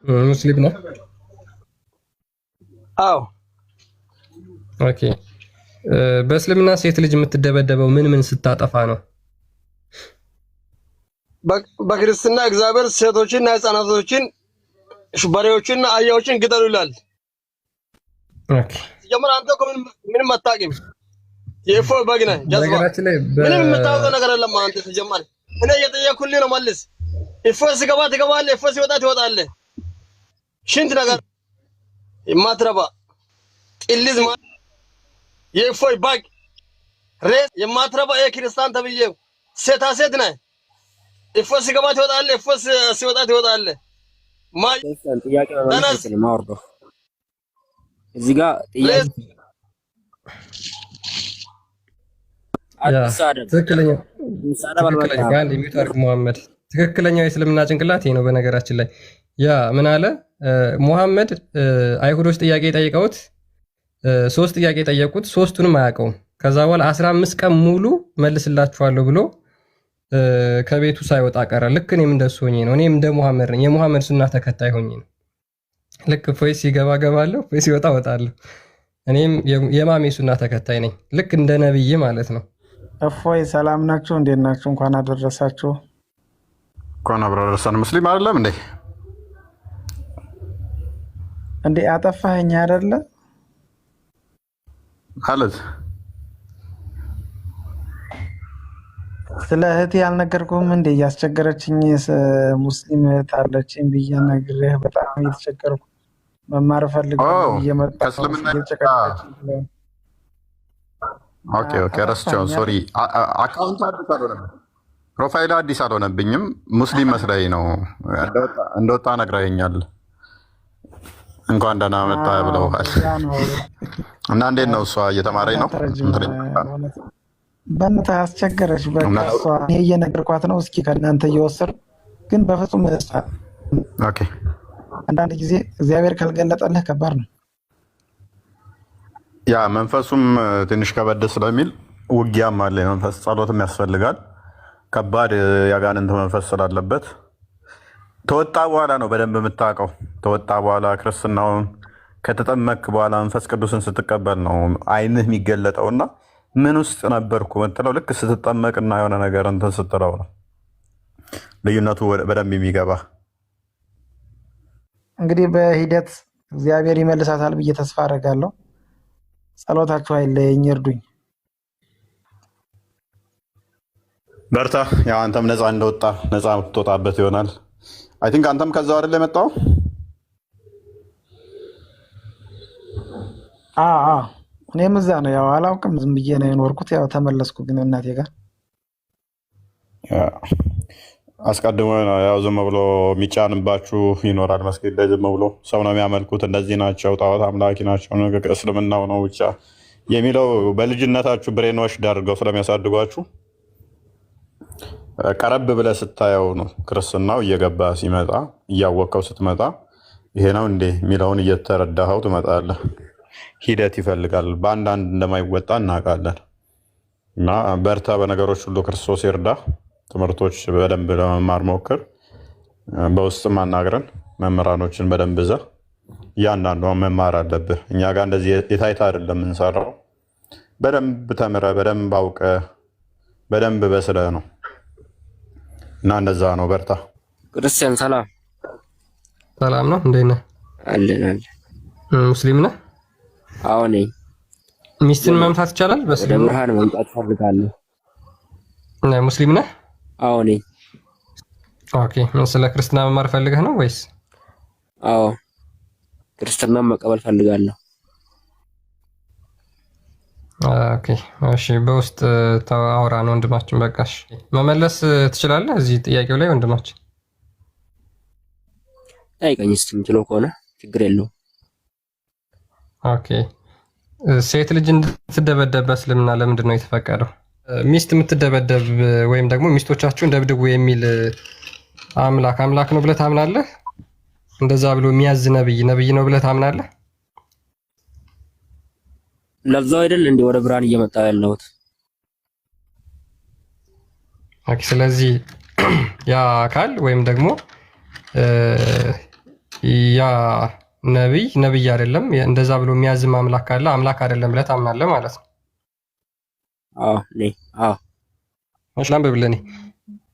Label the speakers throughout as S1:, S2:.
S1: ሙስሊም ነህ?
S2: አዎ።
S1: ኦኬ። በእስልምና ሴት ልጅ የምትደበደበው ምን ስታጠፋ ነው?
S2: በክርስትና እግዚአብሔር ሴቶችንና ህፃናቶችን በሬዎችንና አህያዎችን ግደሉ ይላል።
S1: ኦኬ።
S2: ሲጀምር አንተ እኮ ምንም አታውቅም። የእፎይ በግ ነህ።
S1: በነገራችን ላይ
S2: ምንም የምታውቀው ነገር የለም አንተ። ሲጀምር እኔ እየጠየኩልህ ነው፣ መልስ። እፎይ ሲገባ ትገባለህ፣ እፎይ ሲወጣ ትወጣለህ። ሽንት ነገር የማትረባ ቅልዝ የእፎይ በግ ሬስ የማትረባ የክርስቲያን ተብዬው ሴታ ሴት ነህ። እፎይ ሲገባ ትወጣለህ፣ እፎይ ሲወጣ ትወጣለህ።
S3: ጥያቄ ማወርዶ እዚህ ጋር ጥያቄ
S1: ትክክለኛው የእስልምና ጭንቅላት ይሄ ነው። በነገራችን ላይ ያ ምን አለ ሙሐመድ አይሁዶች ጥያቄ ጠይቀውት 3 ጥያቄ ጠየቁት፣ 3ቱንም አያውቀውም። ከዛ በኋላ 15 ቀን ሙሉ መልስላችኋለሁ ብሎ ከቤቱ ሳይወጣ ቀረ። ልክ እኔም እንደሱ ሆኜ ነው። እኔም እንደ ሙሐመድ ነኝ። የሙሐመድ ሱና ተከታይ ሆኜ ነው። ልክ እፎይ ሲገባ ገባለሁ፣ እፎይ ሲወጣ እወጣለሁ። እኔም የማሜ ሱና ተከታይ ነኝ፣ ልክ እንደ ነብይ ማለት ነው።
S4: እፎይ ሰላም ናችሁ? እንዴት ናችሁ? እንኳን አደረሳችሁ።
S5: እንኳን አብሮ አደረሰን። ሙስሊም አይደለም እንዴ?
S4: እንዴ አጠፋኸኝ አይደለ?
S5: ማለት
S4: ስለ እህቴ ያልነገርኩህም እንዴ? እያስቸገረችኝ ሙስሊም እህት አለችኝ ብዬ ነግሬህ በጣም እየተቸገርኩ መማር ፈልጋለሁ እየመጣሁ እየጨቀጨቀችኝ።
S5: ኦኬ ረስቼው፣ ሶሪ። አካውንት አዲስ አልሆነብኝም፣ ፕሮፋይል አዲስ አልሆነብኝም። ሙስሊም መስለኝ ነው እንደወጣ ነግረኸኛል። እንኳን ደህና መጣ ብለውሃል። እና እንዴት ነው እሷ እየተማረኝ ነው?
S4: በእናትህ አስቸገረች። በቃ እሷ እኔ እየነገርኳት ነው። እስኪ ከእናንተ እየወሰድኩ ግን በፍጹም አንዳንድ ጊዜ እግዚአብሔር ካልገለጠልህ ከባድ ነው።
S5: ያ መንፈሱም ትንሽ ከበድ ስለሚል ውጊያም አለ። መንፈስ ጸሎትም ያስፈልጋል። ከባድ ያጋንንት መንፈስ ስላለበት ተወጣ በኋላ ነው በደንብ የምታውቀው። ተወጣ በኋላ ክርስትናውን ከተጠመክ በኋላ መንፈስ ቅዱስን ስትቀበል ነው አይንህ የሚገለጠውና ምን ውስጥ ነበርኩ ምትለው ልክ ስትጠመቅና የሆነ ነገር እንትን ስትለው ነው ልዩነቱ በደንብ የሚገባ።
S4: እንግዲህ በሂደት እግዚአብሔር ይመልሳታል ብዬ ተስፋ አደርጋለሁ። ጸሎታችሁ አይለየኝ፣ እርዱኝ።
S5: በርታ። ያው አንተም ነፃ እንደወጣ ነፃ የምትወጣበት ይሆናል። አይ ቲንክ አንተም ከዛው አይደል የመጣው?
S4: እኔም እዛ ነው። ያው አላውቅም፣ ዝም ብዬ ነው የኖርኩት። ያው ተመለስኩ ግን እናቴ ጋር።
S5: አስቀድሞ ያው ዝም ብሎ የሚጫንባችሁ ይኖራል። መስጊድ ላይ ዝም ብሎ ሰው ነው የሚያመልኩት፣ እንደዚህ ናቸው፣ ጣዖት አምላኪ ናቸው፣ እስልምናው ነው ብቻ የሚለው በልጅነታችሁ ብሬን ዋሽ አድርገው ስለሚያሳድጓችሁ ቀረብ ብለህ ስታየው ነው ክርስትናው እየገባ ሲመጣ እያወቀው ስትመጣ ይሄ ነው እንዴ የሚለውን እየተረዳኸው ትመጣለህ። ሂደት ይፈልጋል። በአንዳንድ እንደማይወጣ እናውቃለን። እና በርታ፣ በነገሮች ሁሉ ክርስቶስ ይርዳ። ትምህርቶች በደንብ ለመማር ሞክር። በውስጥም አናግረን መምህራኖችን በደንብ እዛ እያንዳንዷ መማር አለብህ። እኛ ጋር እንደዚህ የታይታ አይደለም የምንሰራው። በደንብ ተምረህ በደንብ አውቀህ በደንብ በስለህ ነው። እና እንደዛ ነው። በርታ።
S3: ክርስቲያን
S1: ሰላም ነው። እንዴት ነህ?
S3: አለን።
S1: ሙስሊም ነህ?
S3: አዎ ነኝ።
S1: ሚስትን መምታት ይቻላል?
S3: በስልም ብርሃን መምጣት ፈልጋለሁ።
S1: ሙስሊም ነህ?
S3: አዎ ነኝ።
S1: ኦኬ። ስለ ክርስትና መማር ፈልገህ ነው ወይስ?
S3: አዎ ክርስትና መቀበል ፈልጋለሁ።
S1: ኦኬ እሺ፣ በውስጥ አውራን ወንድማችን። በቃሽ፣ መመለስ ትችላለህ እዚህ ጥያቄው ላይ ወንድማችን።
S3: ጠይቀኝ እስኪ የምትለው ከሆነ ችግር የለውም።
S1: ኦኬ፣ ሴት ልጅ እንድትደበደብ በእስልምና ለምንድን ነው የተፈቀደው? ሚስት የምትደበደብ ወይም ደግሞ ሚስቶቻችሁን ደብድቡ የሚል አምላክ ነው ብለህ ታምናለህ? እንደዛ ብሎ የሚያዝ ነብይ ነው ብለህ ታምናለህ?
S3: ለዛው አይደል እንደ ወደ ብርሃን እየመጣ ያለሁት።
S1: ኦኬ፣ ስለዚህ ያ አካል ወይም ደግሞ ያ ነብይ አይደለም። እንደዛ ብሎ የሚያዝም አምላክ ካለ አምላክ አይደለም ብለህ ታምናለህ ማለት ነው። እሺ ላንብብልህ።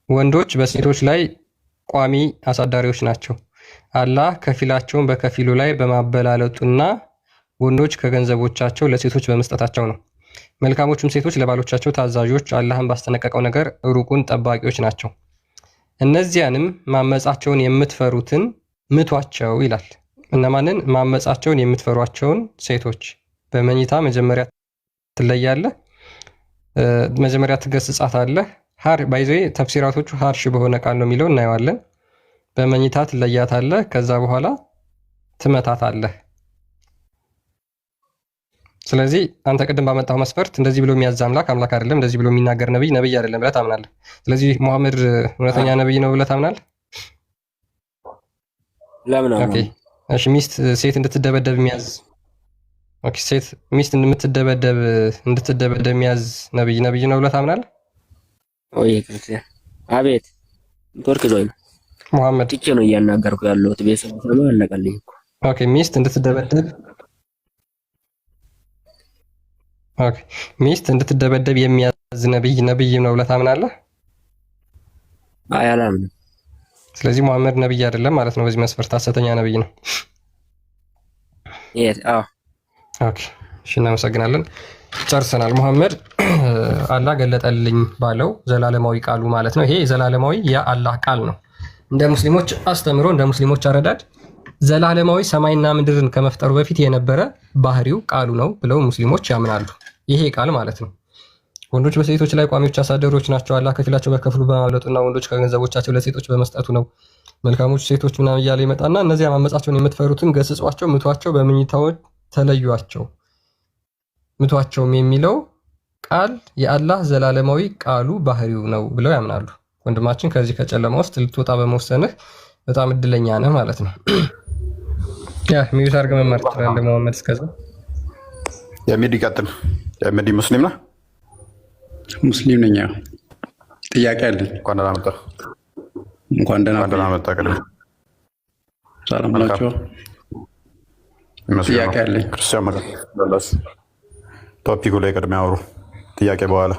S1: ወንዶች በሴቶች ላይ ቋሚ አሳዳሪዎች ናቸው። አላህ ከፊላቸውን በከፊሉ ላይ በማበላለጡና ወንዶች ከገንዘቦቻቸው ለሴቶች በመስጠታቸው ነው። መልካሞቹም ሴቶች ለባሎቻቸው ታዛዦች፣ አላህን ባስጠነቀቀው ነገር ሩቁን ጠባቂዎች ናቸው። እነዚያንም ማመጻቸውን የምትፈሩትን ምቷቸው ይላል። እነማንን? ማመጻቸውን የምትፈሯቸውን ሴቶች። በመኝታ መጀመሪያ ትለያለህ፣ መጀመሪያ ትገስጻታለህ። ባይዘ ተፍሲራቶቹ ሀርሽ በሆነ ቃል ነው የሚለው እናየዋለን። በመኝታ ትለያታለህ፣ ከዛ በኋላ ትመታታለህ። ስለዚህ አንተ ቅድም ባመጣው መስፈርት እንደዚህ ብሎ የሚያዝ አምላክ አይደለም፣ እንደዚህ ብሎ የሚናገር ነብይ አይደለም ብለህ ታምናለህ። ስለዚህ ሙሐመድ እውነተኛ ነብይ ነው ብለህ ታምናለህ?
S3: ለምን?
S1: ኦኬ እሺ። ሴት እንድትደበደብ የሚያዝ ሴት ሚስት እንድትደበደብ የሚያዝ ነብይ ነው ብለህ ታምናለህ?
S3: ወይ ክርስቲያን፣ አቤት ኔትወርክ ዞይ ነው።
S1: ሙሐመድ
S3: ትቼ ነው እያናገርኩ ያለሁት። ቤተሰብ ነው አለቀልኝ እኮ።
S1: ኦኬ ሚስት እንድትደበደብ የሚያዝ ነብይ ነው ብለህ ታምናለህ?
S3: አይ አላምንም።
S1: ስለዚህ ሙሐመድ ነብይ አይደለም ማለት ነው። በዚህ መስፈርት ሐሰተኛ ነብይ ነው። ኦኬ እሺ፣ እናመሰግናለን። ጨርሰናል። ሙሐመድ አላህ ገለጠልኝ ባለው ዘላለማዊ ቃሉ ማለት ነው። ይሄ ዘላለማዊ የአላህ ቃል ነው። እንደ ሙስሊሞች አስተምሮ፣ እንደ ሙስሊሞች አረዳድ ዘላለማዊ ሰማይና ምድርን ከመፍጠሩ በፊት የነበረ ባህሪው ቃሉ ነው ብለው ሙስሊሞች ያምናሉ። ይሄ ቃል ማለት ነው። ወንዶች በሴቶች ላይ ቋሚዎች አሳደሮች ናቸው። አላህ ከፊላቸው በከፍሉ በማብለጡና ወንዶች ከገንዘቦቻቸው ለሴቶች በመስጠቱ ነው። መልካሞች ሴቶች ምናምን እያለ ይመጣና እነዚያ ማመጻቸውን የምትፈሩትን ገስጿቸው፣ ምቷቸው፣ በመኝታዎች ተለዩቸው። ምቷቸውም የሚለው ቃል የአላህ ዘላለማዊ ቃሉ ባህሪው ነው ብለው ያምናሉ። ወንድማችን ከዚህ ከጨለማ ውስጥ ልትወጣ በመወሰንህ በጣም እድለኛ ነህ ማለት ነው። ሚዩት አድርገህ መማር ትችላለህ ሙሐመድ። እስከዛ
S5: የሚድ ይቀጥል። የሚድ ሙስሊም ነህ?
S6: ሙስሊም ነኝ። ጥያቄ አለኝ።
S5: እንኳን ደህና መጣህ።
S6: እንኳን ደህና
S5: መጣህ። ቅድም
S6: ሰላም ናቸው። ጥያቄ አለኝ።
S5: ክርስቲያን መለስ ቶፒኩ ላይ ቅድሚያ አውሩ፣ ጥያቄ በኋላ።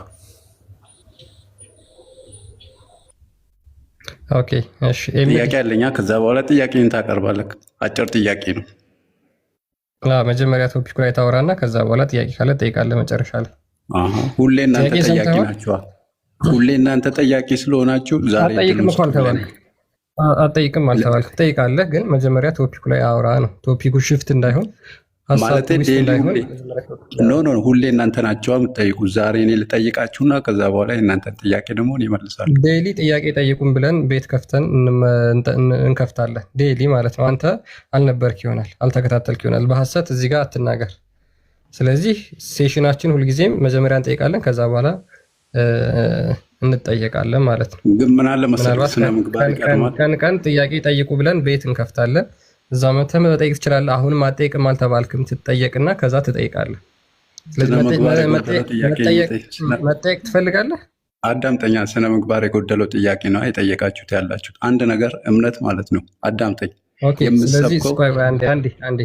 S1: ኦኬ እሺ፣
S6: ጥያቄ አለኝ። ከዛ በኋላ ጥያቄን ታቀርባለህ። አጭር ጥያቄ ነው።
S1: መጀመሪያ ቶፒኩ ላይ ታወራና ከዛ በኋላ ጥያቄ ካለ ጠይቃለህ መጨረሻ ላይ።
S6: ሁሌ እናንተ ጠያቂ ናችኋል። ሁሌ እናንተ ጠያቂ ስለሆናችሁ ዛሬ
S1: አጠይቅም አልተባልክ፣ ትጠይቃለህ። ግን መጀመሪያ ቶፒኩ ላይ አውራ ነው። ቶፒኩ ሽፍት እንዳይሆን
S6: ማለት ኖ ሁሌ እናንተ ናቸው የምትጠይቁ። ዛሬ እኔ ልጠይቃችሁና ከዛ በኋላ የእናንተን ጥያቄ ደግሞ ይመልሳሉ።
S1: ዴይሊ ጥያቄ ጠይቁን ብለን ቤት ከፍተን እንከፍታለን። ዴይሊ ማለት ነው። አንተ አልነበርክ ይሆናል፣ አልተከታተልክ ይሆናል። በሐሰት እዚህ ጋር አትናገር። ስለዚህ ሴሽናችን ሁልጊዜም መጀመሪያ እንጠይቃለን፣ ከዛ በኋላ እንጠየቃለን ማለት ነው።
S6: ግን ምን አለ መሰለህ ስነ ምግባር ይቀድማል።
S1: ቀን ጥያቄ ጠይቁ ብለን ቤት እንከፍታለን። እዛ መተህ መጠየቅ ትችላለህ። አሁንም አትጠይቅም አልተባልክም፣ ትጠየቅና ከዛ ትጠይቃለህ። መጠየቅ ትፈልጋለህ?
S6: አዳምጠኛ። ስነ ምግባር የጎደለው ጥያቄ ነው የጠየቃችሁት ያላችሁት። አንድ ነገር እምነት ማለት ነው። አዳምጠኝ።
S1: ስለዚህ አንዴ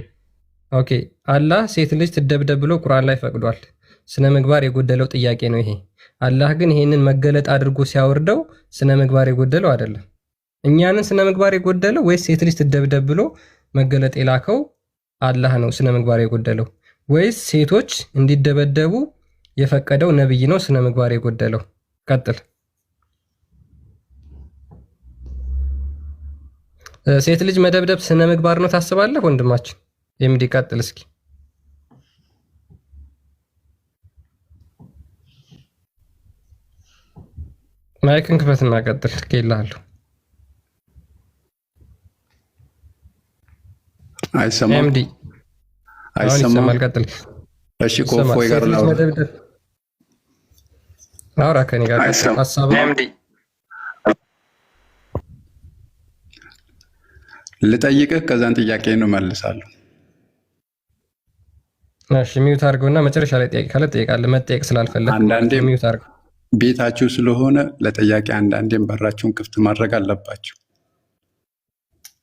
S1: ኦኬ፣ አላህ ሴት ልጅ ትደብደብ ብሎ ቁርአን ላይ ፈቅዷል። ስነ ምግባር የጎደለው ጥያቄ ነው ይሄ። አላህ ግን ይሄንን መገለጥ አድርጎ ሲያወርደው ስነ ምግባር የጎደለው አይደለም። እኛንን ስነ ምግባር የጎደለው ወይስ ሴት ልጅ ትደብደብ ብሎ መገለጥ የላከው አላህ ነው ስነ ምግባር የጎደለው? ወይስ ሴቶች እንዲደበደቡ የፈቀደው ነብይ ነው ስነ ምግባር የጎደለው? ቀጥል። ሴት ልጅ መደብደብ ስነ ምግባር ነው ታስባለህ ወንድማችን? ቀጥል እስኪ። ማይክን ክፈትና ቀጥል። ትኬላለሁ።
S6: አይሰማም።
S1: ቀጥል።
S6: እሺ ኮፎይ ጋር ነው
S1: አውራ ከኔ ጋር ሐሳብ
S6: ልጠይቅህ፣ ከዛን ጥያቄ ነው መልሳለሁ።
S1: እሺ ሚዩት አድርገውና መጨረሻ ላይ ጥያቄ ካለ ጠይቃለህ። መጠየቅ ስላልፈለግ
S6: አንዳንዴ
S1: ሚዩት አድርገው።
S6: ቤታችሁ ስለሆነ ለጥያቄ አንዳንዴም በራችሁን ክፍት ማድረግ አለባችሁ።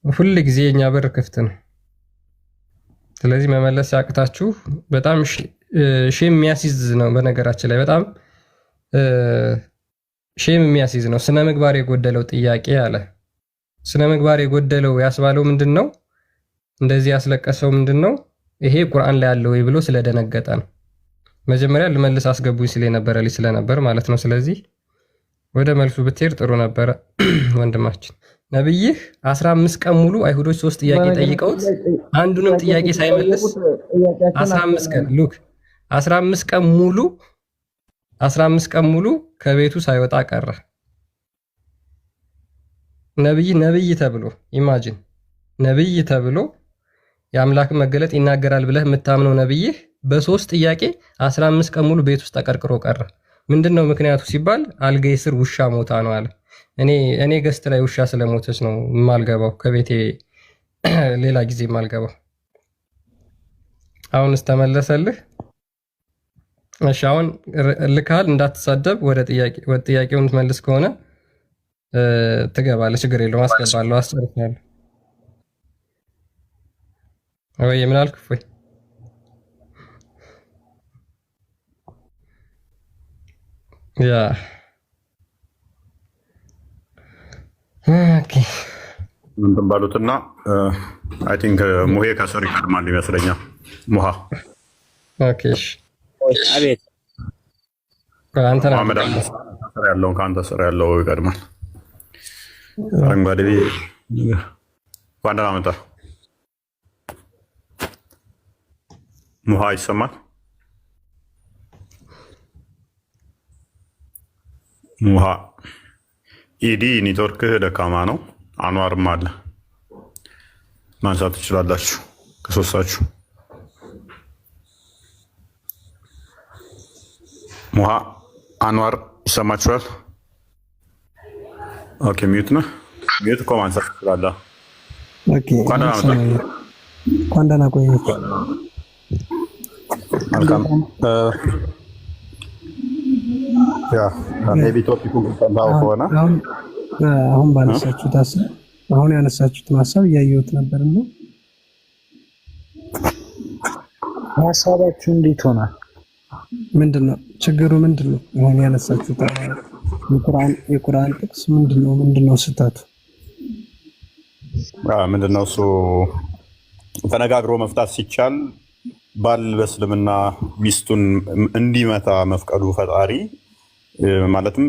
S1: ሁል ጊዜ የኛ በር ክፍት ነው። ስለዚህ መመለስ ያቅታችሁ በጣም ሼም የሚያስይዝ ነው። በነገራችን ላይ በጣም ሼም የሚያስይዝ ነው። ስነ ምግባር የጎደለው ጥያቄ አለ። ስነ ምግባር የጎደለው ያስባለው ምንድነው? እንደዚህ ያስለቀሰው ምንድነው? ይሄ ቁርአን ላይ ያለው ወይ ብሎ ስለደነገጠ ነው። መጀመሪያ ልመልስ አስገቡኝ ሲል የነበረ ልጅ ስለነበር ማለት ነው። ስለዚህ ወደ መልሱ ብትሄድ ጥሩ ነበረ ወንድማችን። ነብይህ 15 ቀን ሙሉ አይሁዶች 3 ጥያቄ ጠይቀውት አንዱንም ጥያቄ ሳይመልስ 15 ቀን ሉክ 15 ቀን ሙሉ ከቤቱ ሳይወጣ ቀረ። ነብይ ተብሎ ኢማጂን ነብይ ተብሎ የአምላክ መገለጥ ይናገራል ብለህ የምታምነው ነብይህ በ3 ጥያቄ 15 ቀን ሙሉ ቤት ውስጥ ተቀርቅሮ ቀረ። ምንድነው ምክንያቱ ሲባል አልጋዬ ስር ውሻ ሞታ ነው አለ። እኔ ገስት ላይ ውሻ ስለሞተች ነው የማልገባው ከቤቴ ሌላ ጊዜ የማልገባው። አሁንስ ተመለሰልህ? እሺ አሁን ልካል እንዳትሳደብ ወደ ጥያቄውን ትመልስ ከሆነ ትገባለህ። ችግር የለውም አስገባለሁ። አስጨርሻለሁ ወይ ምን አልክ? ወይ ያ ኦኬ
S5: እንትን ባሉትና አይ ቲንክ ሙሄ ከስር ይቀድማል ይመስለኛል። ሙሃ
S1: ኦኬ እሺ
S3: አቤት
S1: አንተ ነው
S5: መሐመድ ያለው ከአንተ ስር ያለው ይቀድማል። አረንጓዴ ዋንዳ መጣ። ሙሃ ይሰማል? ሙሃ ኢዲ ኔትወርክ ደካማ ነው። አንዋርም አለ ማንሳት ትችላላችሁ ከሶስታችሁ። ሙሃ አንዋር ይሰማችኋል? ኦኬ ሚዩት ነው። ሚዩት እኮ ማንሳት ትችላለህ።
S7: ኦኬ ኳንዳና ቆይ
S5: ያ ሜቢ ቶፒኩን ከተባው ሆነ
S7: አሁን ባነሳችሁት ሀሳብ አሁን ያነሳችሁትን ሀሳብ እያየሁት ነበርና
S4: ሀሳባችሁ እንዴት ሆናል?
S7: ምንድነው ችግሩ? ምንድነው አሁን ያነሳችሁት የቁርአን ጥቅስ ምንድነው ስህተቱ?
S5: ምንድነው እሱ? ተነጋግሮ መፍታት ሲቻል ባል በእስልምና ሚስቱን እንዲመታ መፍቀዱ ፈጣሪ ማለትም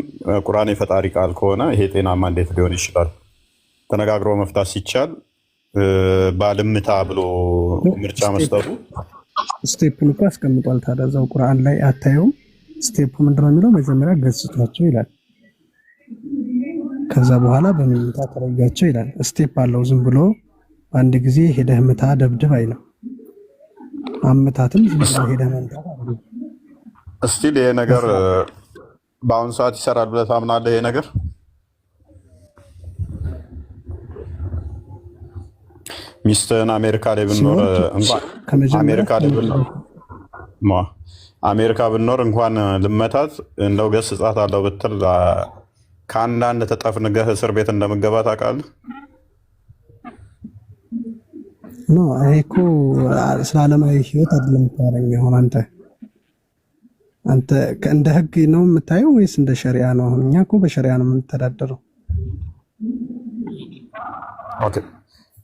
S5: ቁርአን የፈጣሪ ቃል ከሆነ ይሄ ጤናማ እንዴት ሊሆን ይችላል? ተነጋግሮ መፍታት ሲቻል ባልምታ ብሎ ምርጫ መስጠቱ
S7: ስቴፑን እኮ አስቀምጧል። ታዲያ እዛው ቁርአን ላይ አታየውም? ስቴፑ ምንድነው የሚለው? መጀመሪያ ገጽቷቸው ይላል። ከዛ በኋላ በምኝታ ተለያቸው ይላል። ስቴፕ አለው። ዝም ብሎ አንድ ጊዜ ሄደህ ምታ ደብድብ አይልም። አመታትም ዝም ብሎ ሄደህ መምታት አይደለም።
S5: እስቲል ይሄ ነገር በአሁኑ ሰዓት ይሰራል ብለህ ታምናለህ? ይሄ ነገር ሚስትህን አሜሪካ ላይ ብንኖር እንኳን አሜሪካ ብንኖር እንኳን ልመታት እንደው ገስጻት አለው ብትል ከአንዳንድ ተጠፍንገህ እስር ቤት እንደምገባ ታውቃለህ?
S7: ኖ ይሄ እኮ ስለ ዓለማዊ ህይወት አይደለም የምታወራኝ። አሁን አንተ እንደ ህግ ነው የምታየው ወይስ እንደ ሸሪዓ ነው? አሁን እኛ እኮ በሸሪዓ ነው የምንተዳደረው።
S5: ኦኬ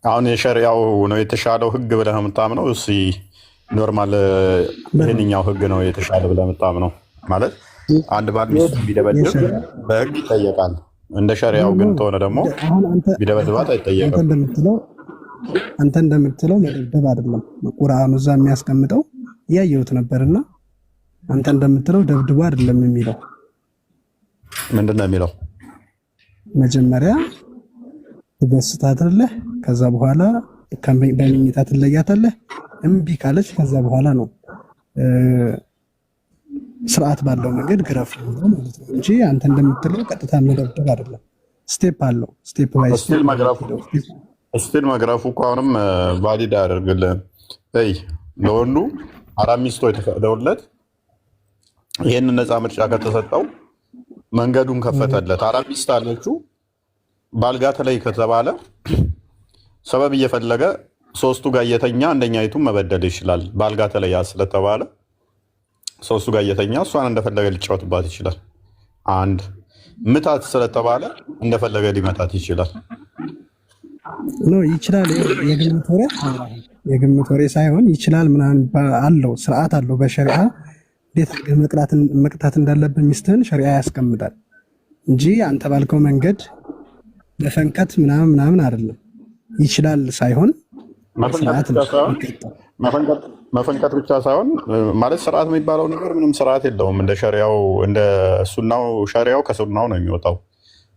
S5: አሁን የሸሪዓው ነው የተሻለው ህግ ብለህ የምታምነው? እሺ ኖርማል ይሄንኛው ህግ ነው የተሻለ ብለህ የምታምነው? ማለት አንድ ባል ሚስቱ ቢደበድብ በህግ ይጠየቃል። እንደ ሸሪዓው ግን ተሆነ ደግሞ ቢደበድባት አይጠየቅም።
S7: አንተ እንደምትለው መደብደብ አይደለም ቁርአኑ እዛ የሚያስቀምጠው እያየሁት ነበርና አንተ እንደምትለው ደብድቡ አይደለም የሚለው።
S5: ምንድን ነው የሚለው?
S7: መጀመሪያ ትገስታታለህ፣ ከዛ በኋላ በምኝታ ትለያታለህ። እምቢ ካለች ከዛ በኋላ ነው ስርዓት ባለው መንገድ ግረፍ ማለት ነው እንጂ አንተ እንደምትለው ቀጥታ መደብደብ አይደለም። ስቴፕ አለው። ስቴፕ ባይ
S5: ስቲል መግረፉ እኮ አሁንም ቫሊድ አያደርግልህም። ለወንዱ 4 ሚስቶች ተፈቅደውለት ይህንን ነፃ ምርጫ ከተሰጠው መንገዱን ከፈተለት። 4 ሚስት አለችው ባልጋ ተለይ ከተባለ ሰበብ እየፈለገ ሶስቱ ጋር እየተኛ አንደኛይቱን መበደል ይችላል። ባልጋ ተለያ ስለተባለ ሶስቱ ጋር እየተኛ እሷን እንደፈለገ ሊጫወትባት ይችላል። አንድ ምታት ስለተባለ እንደፈለገ ሊመታት ይችላል።
S7: ይችላል። የግምት ወሬ ሳይሆን ይችላል ምናምን አለው፣ ስርዓት አለው። በሸሪዓ እንዴት መቅጣት እንዳለብን ሚስትህን ሸሪዓ ያስቀምጣል እንጂ አንተ ባልከው መንገድ ለፈንከት ምናምን አይደለም። ይችላል ሳይሆን
S5: መፈንከት ብቻ ሳይሆን ማለት ስርዓት የሚባለው ነገር ምንም ስርዓት የለውም። እንደ ሸሪያው እንደ ሱናው ሸሪያው ከሱናው ነው የሚወጣው፣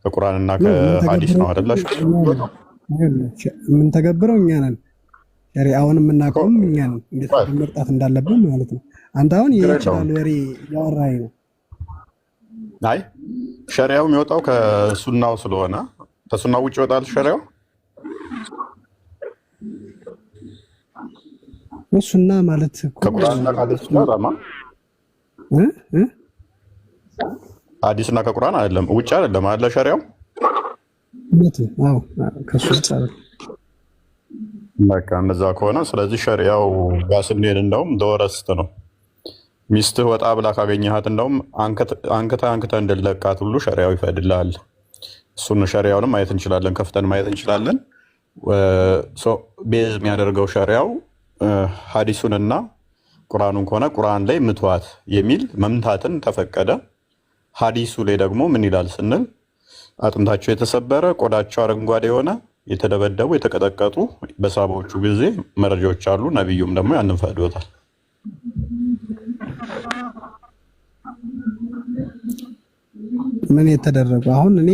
S5: ከቁርአንና ከሐዲስ ነው አይደለ? የምንተገብረው እኛ ነን፣ ሸሪዓውን የምናውቀውም እኛ ነን፣ እንዴት መቅጣት እንዳለብን ማለት ነው። አንተ አሁን ይችላል ወሬ ያወራኝ ነው። አይ ሸሪያው የሚወጣው ከሱናው ስለሆነ ከሱናው ውጭ ይወጣል ሸሪያው።
S7: ሱና ማለት
S5: ከቁርአንና ከሐዲስ ሐዲስና ከቁርአን አይደለም፣ ውጭ አይደለም አለ ሸሪያው።
S7: ከሱ
S5: በቃ እንደዛ ከሆነ ስለዚህ ሸሪያው ጋር ስንሄድ እንደውም ደወረስት ነው። ሚስትህ ወጣ ብላ ካገኘሃት እንደውም አንክተ እንድለቃት ሁሉ ሸሪያው ይፈቅድልሃል። እሱን ሸሪያውንም ማየት እንችላለን፣ ከፍተን ማየት እንችላለን። ቤዝ የሚያደርገው ሸሪያው ሐዲሱንና ቁርአኑን ከሆነ ቁርአን ላይ ምትዋት የሚል መምታትን ተፈቀደ። ሐዲሱ ላይ ደግሞ ምን ይላል ስንል አጥንታቸው የተሰበረ ቆዳቸው አረንጓዴ የሆነ የተደበደቡ የተቀጠቀጡ በሳባዎቹ ጊዜ መረጃዎች አሉ። ነቢዩም ደግሞ ያንን ፈቅዶታል።
S7: ምን የተደረጉ አሁን እኔ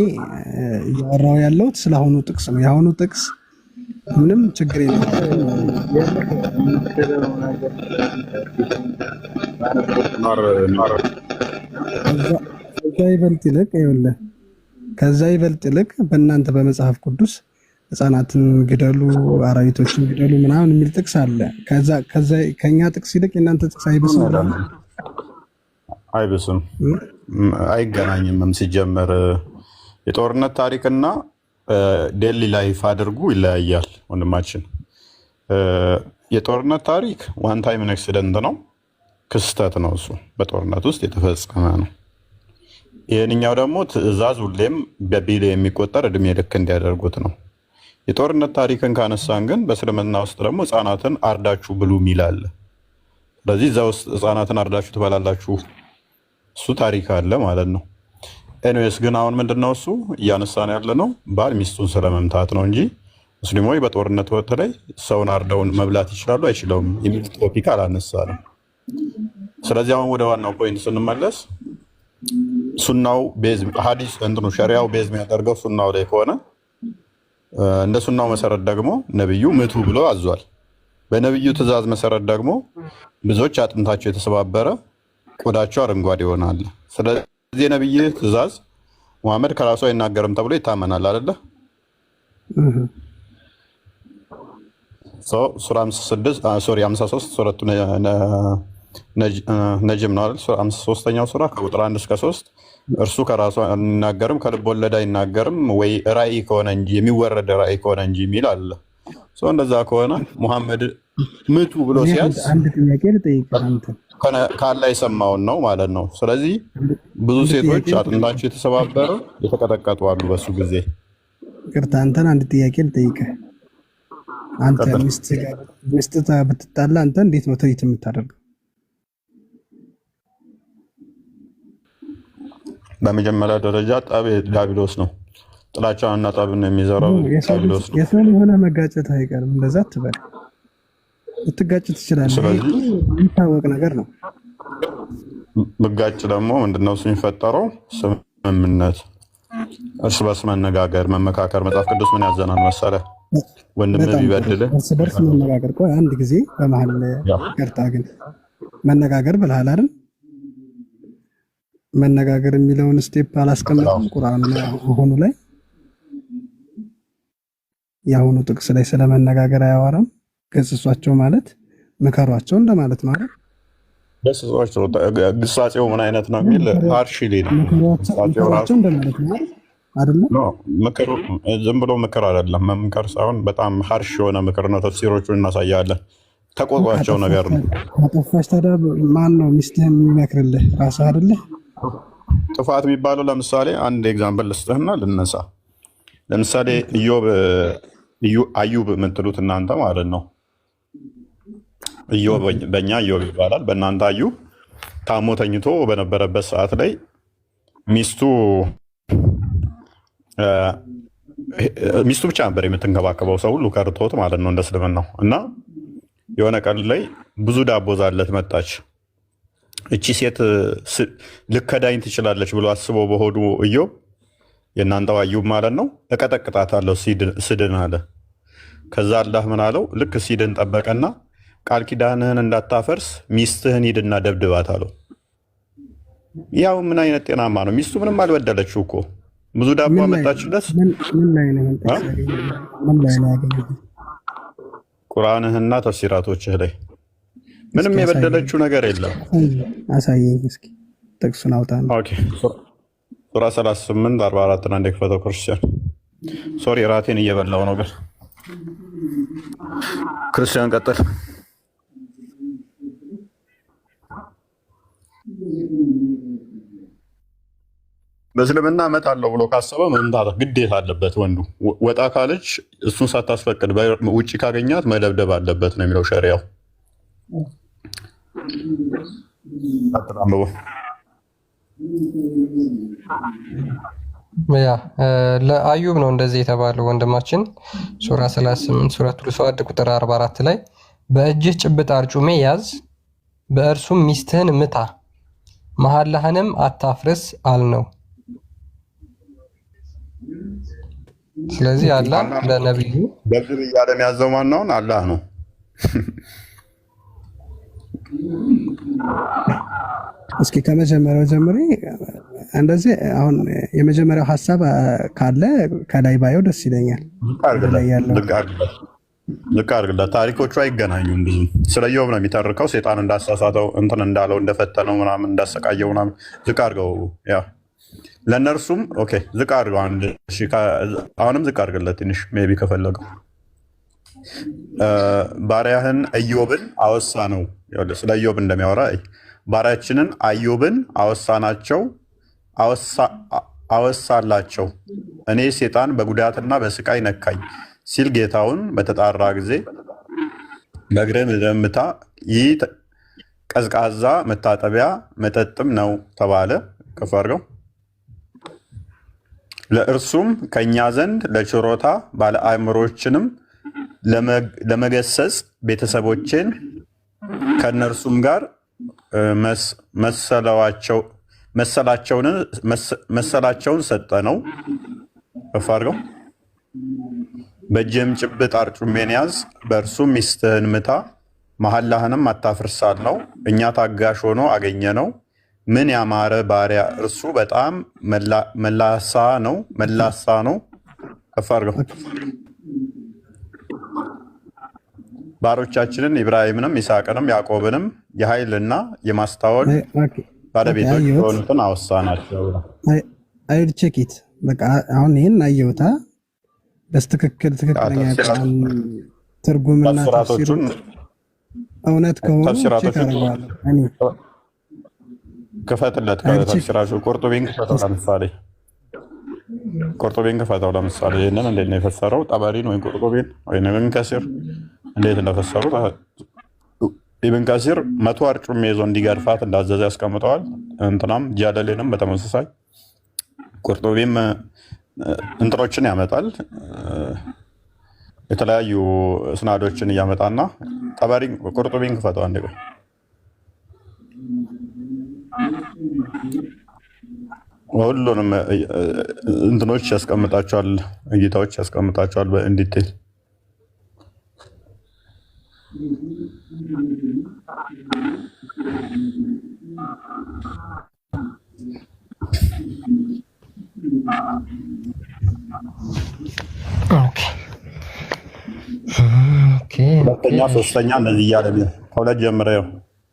S7: እያወራሁ ያለሁት ስለአሁኑ ጥቅስ ነው። የአሁኑ ጥቅስ ምንም ችግር የለም። ከዛ ይበልጥ ይልቅ በእናንተ በመጽሐፍ ቅዱስ ሕፃናትን ግደሉ፣ አራዊቶችን ግደሉ ምናምን የሚል ጥቅስ አለ። ከኛ ጥቅስ ይልቅ የእናንተ ጥቅስ አይብስም?
S5: አይብስም፣ አይገናኝም። ሲጀመር የጦርነት ታሪክና ዴሊ ላይፍ አድርጉ ይለያያል ወንድማችን። የጦርነት ታሪክ ዋን ታይም አክሲደንት ነው፣ ክስተት ነው። እሱ በጦርነት ውስጥ የተፈጸመ ነው። ይህንኛው ደግሞ ትዕዛዝ ሁሌም በቢሊዮን የሚቆጠር እድሜ ልክ እንዲያደርጉት ነው። የጦርነት ታሪክን ካነሳን ግን በእስልምና ውስጥ ደግሞ ህፃናትን አርዳችሁ ብሉ የሚል አለ። ስለዚህ እዛ ውስጥ ህፃናትን አርዳችሁ ትበላላችሁ፣ እሱ ታሪክ አለ ማለት ነው። ኤኒዌይስ ግን አሁን ምንድነው እሱ እያነሳን ያለ ነው ባል ሚስቱን ስለመምታት ነው እንጂ ሙስሊሞች በጦርነት ወቅት ላይ ሰውን አርደውን መብላት ይችላሉ አይችለውም የሚል ቶፒክ አላነሳንም። ስለዚህ አሁን ወደ ዋናው ፖይንት ስንመለስ ሱናው ቤዝ ሐዲስ እንትኑ ሸሪያው ቤዝ የሚያደርገው ሱናው ላይ ከሆነ እንደ ሱናው መሰረት ደግሞ ነብዩ ምቱ ብሎ አዟል። በነብዩ ትእዛዝ መሰረት ደግሞ ብዙዎች አጥንታቸው የተሰባበረ ቆዳቸው አረንጓዴ ይሆናል። ስለዚህ የነብይ ትእዛዝ ሙሐመድ ከራሱ አይናገርም ተብሎ ይታመናል አይደለ? ሱራ 53 ሱረቱ ነጅም ነው አይደል? 53ኛው ሱራ ከቁጥር 1 እስከ 3 እርሱ ከራሱ አይናገርም ከልብ ወለድ አይናገርም ወይ ራእይ ከሆነ እንጂ የሚወረድ ራእይ ከሆነ እንጂ የሚል አለ። እንደዛ ከሆነ ሙሐመድ ምቱ ብሎ ሲያዝ
S7: አንድ ጥያቄ ልጠይቅህ አንተ
S5: ካላ የሰማውን ነው ማለት ነው። ስለዚህ ብዙ ሴቶች አጥንታቸው የተሰባበረ የተቀጠቀጡ አሉ በሱ ጊዜ።
S7: ይቅርታ አንተን አንድ ጥያቄ ልጠይቅህ። አንተ ሚስት ብትጣላ አንተ እንዴት ነው ትሪት የምታደርገው? በመጀመሪያ ደረጃ ጠብ ዲያብሎስ ነው። ጥላቻና ጠብን የሚዘራው ዲያብሎስ ነው። የሰው የሆነ መጋጨት አይቀርም። እንደዛ አትበል። ልትጋጭ ትችላለህ። ስለዚህ የሚታወቅ ነገር ነው። መጋጭ ደግሞ ምንድነው የሚፈጠረው? ስምምነት፣ እርስ በርስ መነጋገር፣ መመካከር። መጽሐፍ ቅዱስ ምን ያዘናል መሰለህ? ወንድም ቢበድልህ እርስ በርስ መነጋገር። ቆይ አንድ ጊዜ በመሀል ይቅርታ፣ ግን መነጋገር ብለሃል አይደል? መነጋገር የሚለውን ስቴፕ አላስቀምጥም ቁርአን አሁኑ ላይ የአሁኑ ጥቅስ ላይ ስለመነጋገር አያወራም። ገስጿቸው ማለት ምከሯቸው እንደማለት ነው አይደል? ገስጿቸው ግሳጼው ምን አይነት ነው የሚል ሃርሽ ሊድ ምከሯቸው እንደማለት ነው አይደል? አይደለ?
S5: ምክር ዝም ብሎ ምክር አይደለም፣ መምከር ሳይሆን በጣም ሀርሽ የሆነ ምክር ነው። ተፍሲሮቹን እናሳያለን። ተቆጧቸው ነገር ነው።
S7: ከጠፋሽ ታዲያ ማን ነው ሚስትህን የሚመክርልህ? ራስህ አይደለ?
S5: ጥፋት የሚባለው ለምሳሌ አንድ ኤግዛምፕል ልስጥህና ልነሳ። ለምሳሌ አዩብ የምትሉት እናንተ ማለት ነው። በእኛ ኢዮብ ይባላል፣ በእናንተ አዩብ ታሞ ተኝቶ በነበረበት ሰዓት ላይ ሚስቱ ብቻ ነበር የምትንከባከበው፣ ሰው ሁሉ ከርቶት ማለት ነው እንደ እስልምናው። እና የሆነ ቀን ላይ ብዙ ዳቦ ዛለት መጣች። እቺ ሴት ልከዳኝ ትችላለች ብሎ አስቦ በሆዱ ኢዮብ የእናንተው አዩብ ማለት ነው እቀጠቅጣታለሁ ስድን አለ። ከዛ አላህ ምን አለው? ልክ ሲድን ጠበቀና ቃል ኪዳንህን እንዳታፈርስ ሚስትህን ሂድና ደብድባት አለው። ያው ምን አይነት ጤናማ ነው? ሚስቱ ምንም አልበደለችው እኮ ብዙ ዳቦ አመጣችለት። ቁርአንህና ተፍሲራቶችህ ላይ ምንም የበደለችው ነገር የለም።
S7: አሳየኝ እስኪ ጥቅሱን አውጣ።
S5: ሱራ 38 44 እና እንደከፈተው ክርስቲያን ሶሪ ራቴን እየበላው ነው። ግን ክርስቲያን ቀጥል። በእስልምና እመጣለሁ ብሎ ካሰበ መምታት ግዴታ አለበት። ወንዱ ወጣ ካለች እሱን ሳታስፈቅድ ውጭ ካገኛት መደብደብ አለበት ነው የሚለው ሸሪያው።
S1: ያ ለአዩብ ነው እንደዚህ የተባለው ወንድማችን። ሱራ 38 ሱረቱል ሰዋድ ቁጥር 44 ላይ በእጅህ ጭብጥ አርጩሜ ያዝ፣ በእርሱም ሚስትህን ምታ፣ መሐላህንም አታፍርስ አልነው። ስለዚህ አላህ ለነብዩ
S5: ደብድብ እያለ የሚያዘው ማነው? አላህ ነው።
S7: እስኪ ከመጀመሪያው ጀምሬ እንደዚህ አሁን የመጀመሪያው ሀሳብ ካለ ከላይ ባየው ደስ ይለኛል።
S5: ልክ አድርግለት። ታሪኮቹ አይገናኙም። ብዙ ስለ ኢዮብ ነው የሚተርከው። ሴጣን እንዳሳሳተው እንትን እንዳለው እንደፈተነው ምናምን እንዳሰቃየው ምናምን ዝቅ አድርገው ያ ለእነርሱም ኦኬ ዝቅ አድርገው። አሁንም ዝቅ አድርግለት ትንሽ ሜይ ቢ ከፈለገው ባሪያህን ኢዮብን አወሳ ነው። ስለ ኢዮብ እንደሚያወራ ባሪያችንን ኢዮብን አወሳላቸው። እኔ ሴጣን በጉዳትና በስቃይ ነካኝ ሲል ጌታውን በተጣራ ጊዜ በእግርህ ምታ፣ ይህ ቀዝቃዛ መታጠቢያ መጠጥም ነው ተባለ። ከፍ አድርገው። ለእርሱም ከእኛ ዘንድ ለችሮታ ባለ አእምሮችንም ለመገሰጽ ቤተሰቦቼን ከእነርሱም ጋር መሰላቸውን ሰጠ ነው። ከፍ አድርገው። በእጅህም ጭብጥ አርጩሜን ያዝ፣ በእርሱም ሚስትህን ምታ፣ መሐላህንም አታፍርሳል ነው። እኛ ታጋሽ ሆኖ አገኘ ነው። ምን ያማረ ባሪያ እርሱ በጣም መላሳ ነው። ከፍ አድርገው። ባሮቻችንን ኢብራሂምንም ይስሐቅንም ያዕቆብንም የኃይልና የማስታወል ባለቤቶች የሆኑትን አወሳናቸው።
S7: አይድ ቼኪት በቃ አሁን ይህን አየሁታ ትክክለኛ ትርጉምና ተፍሲሩን እውነት ከሆኑ ቼክ አደርገዋለሁ።
S5: ክፈትለት ከተፍሲራቸው ቁርጡቢን ክፈተው። ለምሳሌ ቁርጡቢን ክፈተው። ለምሳሌ ይህንን እንዴት ነው የፈሰረው? ጠበሪን ወይም ቁርጡቢን ወይም ኢብን ከሲር እንዴት እንደፈሰሩት ኢብን ከሲር 100 አርጩሜ ይዞ እንዲገርፋት እንዳዘዘ ያስቀምጠዋል። እንትናም ጃለሌንም በተመሳሳይ ቁርጡቢም እንትኖችን ያመጣል። የተለያዩ ስናዶችን እያመጣና ጠበሪ ቁርጡቢን ክፈተው አንዴ። ሁሉንም እንትኖች ያስቀምጣቸዋል፣ እይታዎች ያስቀምጣቸዋል በኢንዲቴል። ሁለተኛ ሶስተኛ እንደዚህ እያለ ከሁለት ጀምረው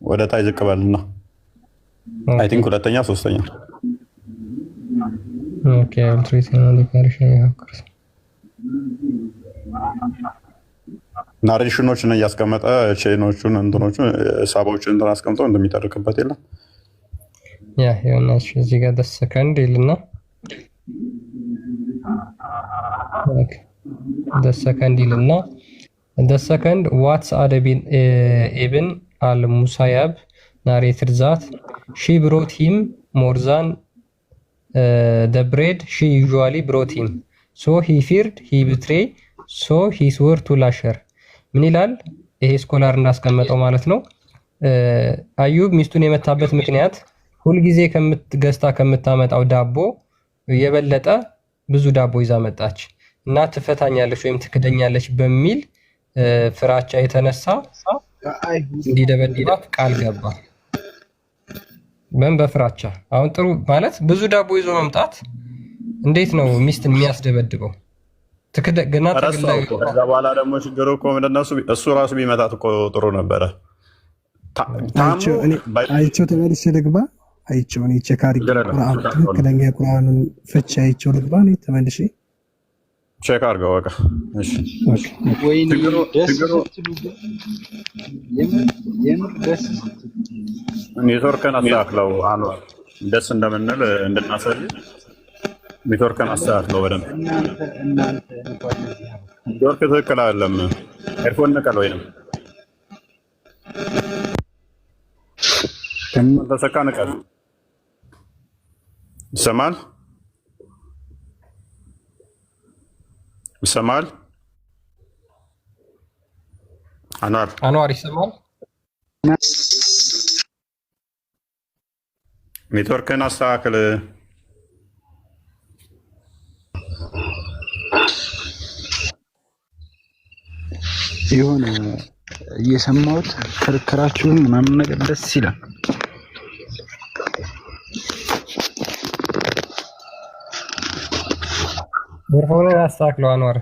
S5: ወደ ታይ ዝቅ በልና አይ ቲንክ ሁለተኛ ሶስተኛ
S1: ኦኬ አልትሬሽን ዲክላሬሽን ያከርስ
S5: ናሬሽኖችን እያስቀመጠ ቼኖቹን እንትኖቹን ሳቦችን እንትን አስቀምጠው እንደሚጠርቅበት የለም።
S1: ያ ይሆናል። እዚህ ጋር ሰከንድ ይልና ኦኬ ሰከንድ ይልና ሰከንድ ዋትስ አደቢን ኢብን አል-ሙሳያብ narrated that she brought him more than the bread she usually brought him, so he feared he betray, so he swore to lash her. ምን ይላል ይሄ ስኮላር እንዳስቀመጠው ማለት ነው። አዩብ ሚስቱን የመታበት ምክንያት ሁልጊዜ ገዝታ ከምታመጣው ዳቦ የበለጠ ብዙ ዳቦ ይዛ መጣች እና ትፈታኛለች ወይም ትክደኛለች በሚል ፍራቻ የተነሳ እንዲደበድባት ቃል ገባ። በፍራቻ አሁን ጥሩ ማለት ብዙ ዳቦ ይዞ መምጣት እንዴት ነው ሚስትን የሚያስደበድበው? ትክደግና ተግላይ
S5: ከዛ በኋላ ደግሞ ችግሩ እኮ ምንድነው እሱ ራሱ ቢመጣት እኮ ጥሩ ነበረ።
S7: አይቼው ተመልሼ ልግባ። አይቼው እኔ ቼክ አድርጌ ቁርአን ትክክለኛ ቁርአኑን ፍቺ አይቼው ልግባ። እኔ ተመልሼ
S5: ቼክ አድርገው በቃ። እሺ
S8: ወይኔ ደስ ስትሉ የምር ደስ
S5: ኔትወርክን አስተካክለው አንዋር ደስ እንደምንል እንድናሳይ ኔትወርክን አስተካክለው በደንብ።
S8: እናንተ
S5: ኔትወርክ ትክክል አይደለም። ኤርፎን ነቀል ወይንም ተሰካ ነቀል ይሰማል ይሰማል።
S1: አንዋር ይሰማል።
S5: ኔትወርክን አስተካክል።
S8: የሆነ እየሰማሁት ክርክራችሁን ምናምን ነገር ደስ ይላል።
S1: ኤርፎንን አስተካክለው አንዋር።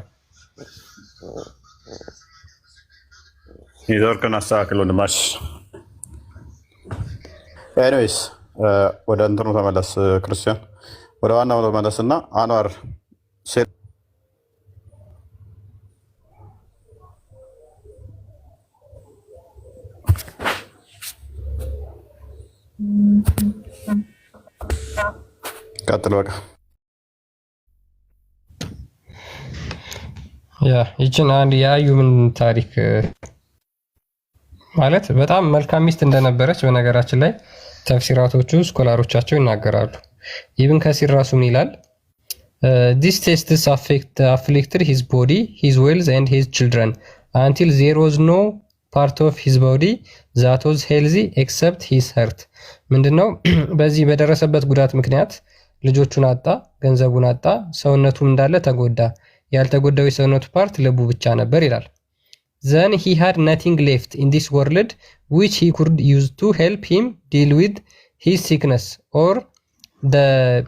S5: ኔትወርክን አስተካክለው ድማሽ። ኤኒዌይስ ወደ እንትኑ ተመለስ ክርስቲያን፣ ወደ ዋናው ተመለስና አንዋር ቀጥል በቃ።
S1: ይችን አንድ የአዩብን ታሪክ ማለት በጣም መልካም ሚስት እንደነበረች በነገራችን ላይ ተፍሲራቶቹ ስኮላሮቻቸው ይናገራሉ። ኢብን ከሲር ራሱ ምን ይላል? These tests afflicted his body, his wealth and his children until there was no part of his body that was healthy except his heart. ምንድነው? በዚህ በደረሰበት ጉዳት ምክንያት ልጆቹን አጣ፣ ገንዘቡን አጣ፣ ሰውነቱም እንዳለ ተጎዳ። ያልተጎዳው የሰውነቱ ፓርት ልቡ ብቻ ነበር ይላል። Then he had nothing left in this world which he could use to help him deal with his sickness or the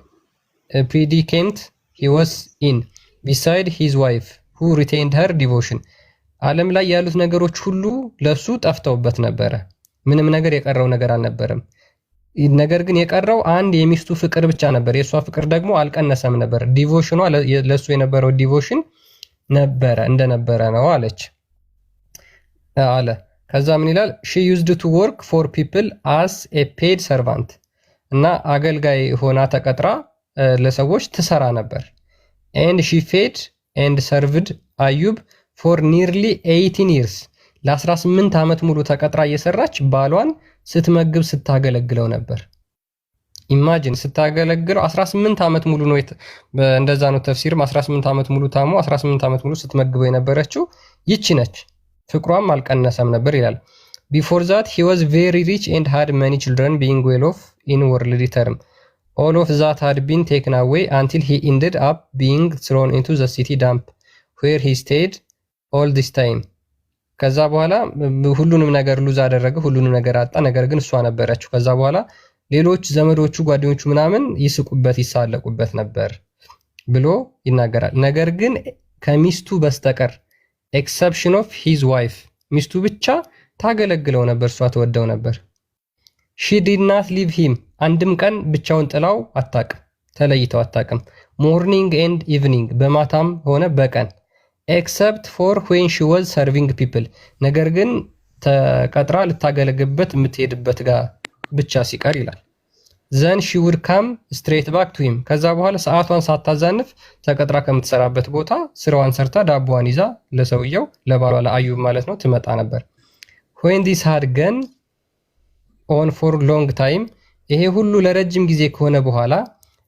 S1: predicament he was in beside his wife who retained her devotion. ዓለም ላይ ያሉት ነገሮች ሁሉ ለሱ ጠፍተውበት ነበረ። ምንም ነገር የቀረው ነገር አልነበረም። ነገር ግን የቀረው አንድ የሚስቱ ፍቅር ብቻ ነበር። የሷ ፍቅር ደግሞ አልቀነሰም ነበር። ዲቮሽኗ ለሱ የነበረው ዲቮሽን ነበረ እንደነበረ ነው አለ። ከዛ ምን ይላል? she used to work for people as a paid servant እና አገልጋይ ሆና ተቀጥራ ለሰዎች ትሰራ ነበር። and she fed and served አዩብ for nearly 18 years ለ18 ዓመት ሙሉ ተቀጥራ እየሰራች ባሏን ስትመግብ ስታገለግለው ነበር። ኢማጂን ስታገለግለው 18 ዓመት ሙሉ ነው። እንደዛ ነው ተፍሲርም 18 ዓመት ሙሉ ታሞ 18 ዓመት ሙሉ ስትመግበው የነበረችው ይቺ ነች። ፍቅሯም አልቀነሰም ነበር ይላል። Before that he was very rich and had many children being well off in worldly term. All of that had been taken away until he ended up being thrown into the city dump where he stayed all this time. ከዛ በኋላ ሁሉንም ነገር ሉዝ አደረገ፣ ሁሉንም ነገር አጣ። ነገር ግን እሷ ነበረችው። ከዛ በኋላ ሌሎች ዘመዶቹ፣ ጓደኞቹ ምናምን ይስቁበት ይሳለቁበት ነበር ብሎ ይናገራል። ነገር ግን ከሚስቱ በስተቀር exception of his wife ሚስቱ ብቻ ታገለግለው ነበር፣ እሷ ተወደው ነበር። she did not leave him አንድም ቀን ብቻውን ጥላው አታውቅም፣ ተለይተው አታውቅም። ሞርኒንግ ኤንድ ኢቭኒንግ በማታም ሆነ በቀን ኤክሰፕት ፎር ዌን ሺ ዋዝ ሰርቪንግ ፒፕል ነገር ግን ተቀጥራ ልታገለግልበት የምትሄድበት ጋር ብቻ ሲቀር ይላል። ዘን ሺ ውድ ካም ስትሬት ባክ ቱ ሂም ከዛ በኋላ ሰዓቷን ሳታዛንፍ ተቀጥራ ከምትሰራበት ቦታ ስራዋን ሰርታ ዳቦዋን ይዛ ለሰውየው ለባሏ ለአዩብ ማለት ነው ትመጣ ነበር። when this had gone on for long time ይሄ ሁሉ ለረጅም ጊዜ ከሆነ በኋላ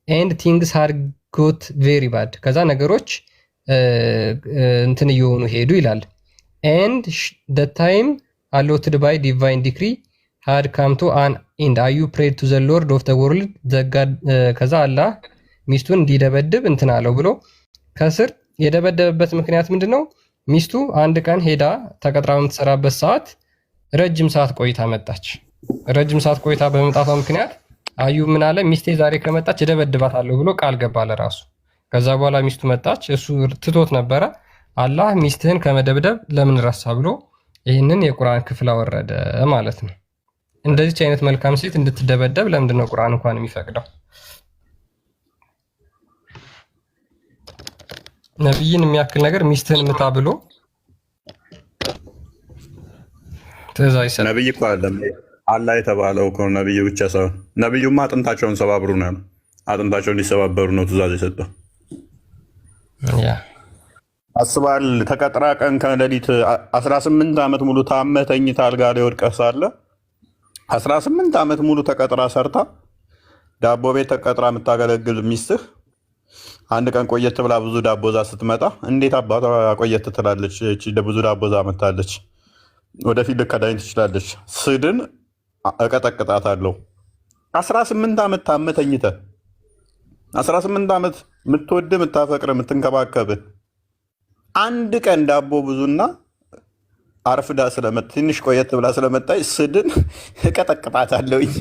S1: and things had got very bad ከዛ ነገሮች እንትን እየሆኑ ሄዱ ይላል። and the time allotted by divine decree had come to an end Ayub prayed to the Lord of the world the God ከዛ አላህ ሚስቱን እንዲደበድብ እንትን አለው ብሎ ከስር የደበደበበት ምክንያት ምንድነው? ሚስቱ አንድ ቀን ሄዳ ተቀጥራ የምትሰራበት ሰዓት ረጅም ሰዓት ቆይታ መጣች። ረጅም ሰዓት ቆይታ በመምጣቷ ምክንያት አዩብ ምን አለ? ሚስቴ ዛሬ ከመጣች እደበድባታለሁ ብሎ ቃል ገባ ለራሱ። ከዛ በኋላ ሚስቱ መጣች፣ እሱ ትቶት ነበረ። አላህ ሚስትህን ከመደብደብ ለምን ረሳ ብሎ ይህንን የቁርአን ክፍል አወረደ ማለት ነው። እንደዚች አይነት መልካም ሴት እንድትደበደብ ለምንድን ነው ቁርአን እንኳን የሚፈቅደው? ነብይን የሚያክል ነገር ሚስትህን ምታ ብሎ ትእዛዝ ይሰጣል።
S5: ነብይ እኮ አይደለም አላህ የተባለው እኮ ነብይ ብቻ ሳይሆን ነብዩማ አጥንታቸውን ሰባብሩ ነው፣ አጥንታቸውን ሊሰባበሩ ነው ትእዛዝ የሰጠው። አስባል ተቀጥራ ቀን ከሌሊት 18 ዓመት ሙሉ ታመህ ተኝተህ አልጋ ላይ ወድቀህ ሳለ 18 ዓመት ሙሉ ተቀጥራ ሰርታ ዳቦ ቤት ተቀጥራ የምታገለግል ሚስትህ አንድ ቀን ቆየት ብላ ብዙ ዳቦ ዛ ስትመጣ እንዴት አባቷ ቆየት ትላለች? እቺ ብዙ ዳቦ ዛ መታለች፣ ወደፊት ልከዳኝ ትችላለች፣ ስድን እቀጠቅጣታለሁ። 18 ዓመት ታመህ ተኝተህ 18 ዓመት የምትወድ የምታፈቅር የምትንከባከብ አንድ ቀን ዳቦ ብዙና አርፍዳ ስለመጣ ትንሽ ቆየት ብላ ስለመጣች ስድን እቀጠቅጣታለሁኝ።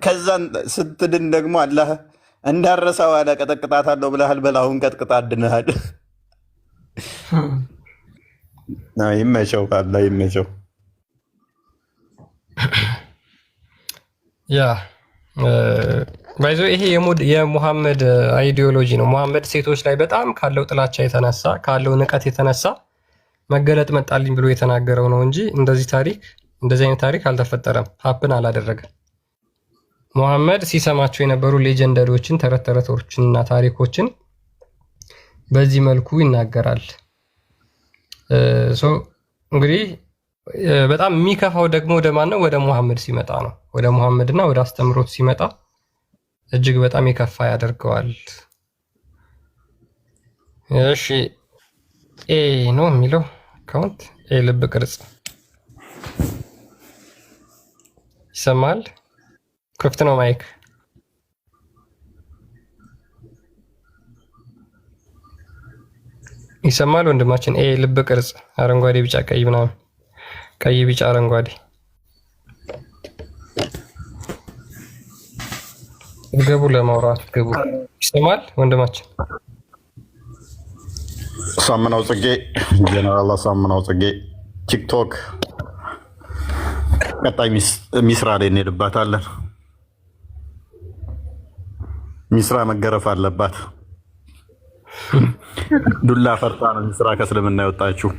S5: ከዛን ስትድን ደግሞ አላህ እንዳረሳው አለ ቀጠቅጣታለሁ ብለሃል፣ በላሁን ቀጥቅጣ አድነሃል። ይመቸው ካላ ይመቸው።
S1: ያ ባይዞ ይሄ የሙሐመድ አይዲዮሎጂ ነው። ሙሐመድ ሴቶች ላይ በጣም ካለው ጥላቻ የተነሳ ካለው ንቀት የተነሳ መገለጥ መጣልኝ ብሎ የተናገረው ነው እንጂ እንደዚህ አይነት ታሪክ አልተፈጠረም፣ ሀፕን አላደረገም። ሙሐመድ ሲሰማቸው የነበሩ ሌጀንደሪዎችን ተረት ተረቶችንና ታሪኮችን በዚህ መልኩ ይናገራል። እንግዲህ በጣም የሚከፋው ደግሞ ወደ ማን ነው? ወደ ሙሐመድ ሲመጣ ነው። ወደ ሙሐመድና ወደ አስተምሮት ሲመጣ እጅግ በጣም የከፋ ያደርገዋል። እሺ ኤ ነው የሚለው አካውንት ኤ ልብ ቅርጽ ይሰማል? ክፍት ነው ማይክ? ይሰማል ወንድማችን? ኤ ልብ ቅርጽ አረንጓዴ፣ ቢጫ፣ ቀይ ምናምን፣ ቀይ፣ ቢጫ፣ አረንጓዴ ገቡ ለማውራት ገቡ። ይሰማል ወንድማችን?
S5: ሳምናው ጽጌ ጀነራል ሳምናው ጽጌ ቲክቶክ ቀጣይ ሚስራ ላይ እንሄድባታለን። ሚስራ መገረፍ አለባት። ዱላ ፈርታ ነው ሚስራ ከእስልምና የወጣችው።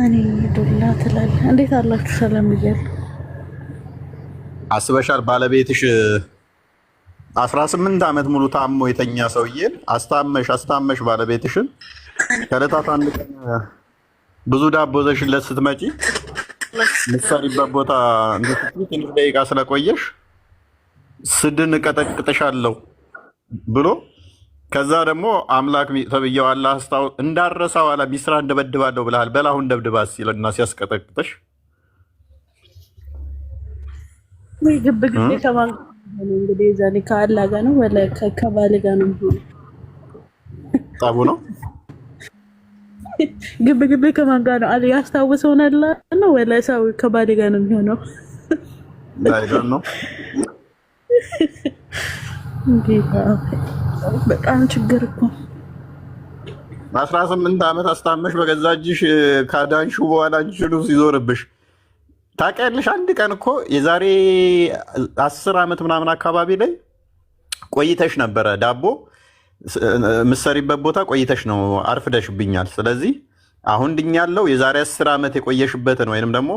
S9: እኔ ዱላ ትላለህ? እንዴት አላችሁ? ሰላም እያለሁ
S5: አስበሻል? ባለቤትሽ 18 ዓመት ሙሉ ታሞ የተኛ ሰውዬን አስታመሽ ባለቤትሽን ከዕለታት አንድ ቀን ብዙ ዳቦ ዘሽለት ስትመጪ ምሳሪበት ቦታ ትንሽ ደቂቃ ስለቆየሽ ስድን እቀጠቅጥሻለሁ ብሎ ከዛ ደግሞ አምላክ ተብዬው አላህ እንዳረሳው አላ ሚስራ እንደበድባለሁ ብለሃል፣ በላሁን ደብድባት ሲልና ሲያስቀጠቅጥሽ
S9: ወይ ግብግብ ከማን ጋር ነው? እንግዲህ ዛኔ ከአላህ ጋር ነው ወላ ከባል ጋር ነው?
S5: ጠቡ ነው።
S9: ግብግብ ከማን ጋር ነው? አለ ያስታውሰውናል ነው ወላ ሰው ከባል ጋር ነው የሚሆነው?
S5: ዳይዶን ነው።
S9: በጣም ችግር እኮ
S5: 18 ዓመት አስታመሽ በገዛ እጅሽ ካዳንሹ በኋላ አንቺኑ ሲዞርብሽ ታውቂያለሽ። አንድ ቀን እኮ የዛሬ 10 ዓመት ምናምን አካባቢ ላይ ቆይተሽ ነበረ ዳቦ ምሰሪበት ቦታ ቆይተሽ ነው አርፍደሽብኛል። ስለዚህ አሁን ድኛለሁ። የዛሬ 10 ዓመት የቆየሽበትን ወይንም ደግሞ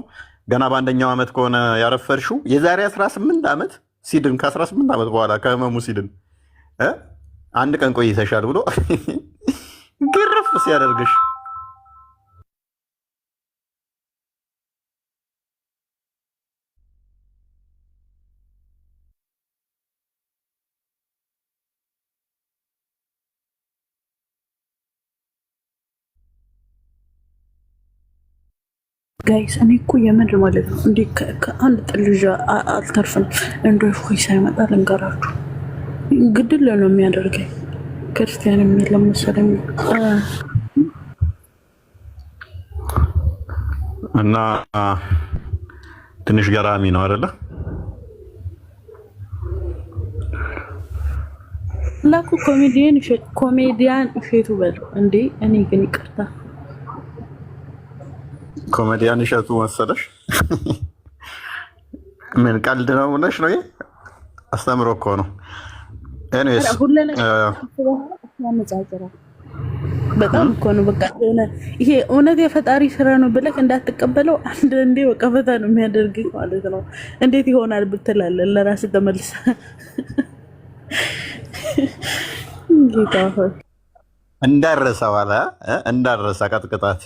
S5: ገና በአንደኛው ዓመት ከሆነ ያረፈርሽው የዛሬ 18 ዓመት ሲድን ከ18 ዓመት በኋላ ከህመሙ ሲድን አንድ ቀን ቆይተሻል ብሎ ግርፍ ሲያደርግሽ
S9: ጋይስ እኔ እኮ የምር ማለት ነው እንዴ ከአንድ ጥልዣ አልተርፍም። እንዶ ፎይ ሳይመጣ ልንገራችሁ ግድል ነው የሚያደርገኝ። ክርስቲያን የሚል መሰለኝ
S5: እና ትንሽ ገራሚ ነው አይደለ?
S9: ላኩ ኮሜዲያን እሸቱ በል እንዴ። እኔ ግን ይቅርታ
S5: ኮሜዲያን እሸቱ መሰለሽ? ምን ቀልድ ነው ብለሽ ነው? አስተምሮ እኮ ነው። ኤኒዌይስ
S9: በጣም እኮ ነው በቃ ይሄ እውነት የፈጣሪ ስራ ነው ብለህ እንዳትቀበለው አንዴ በቃ ፈታ ነው የሚያደርግ ማለት ነው። እንዴት ይሆናል ብትላለህ ለራስህ ተመልሰ
S5: እንዳረሳ ዋላ እንዳረሳ ቀጥቅጣት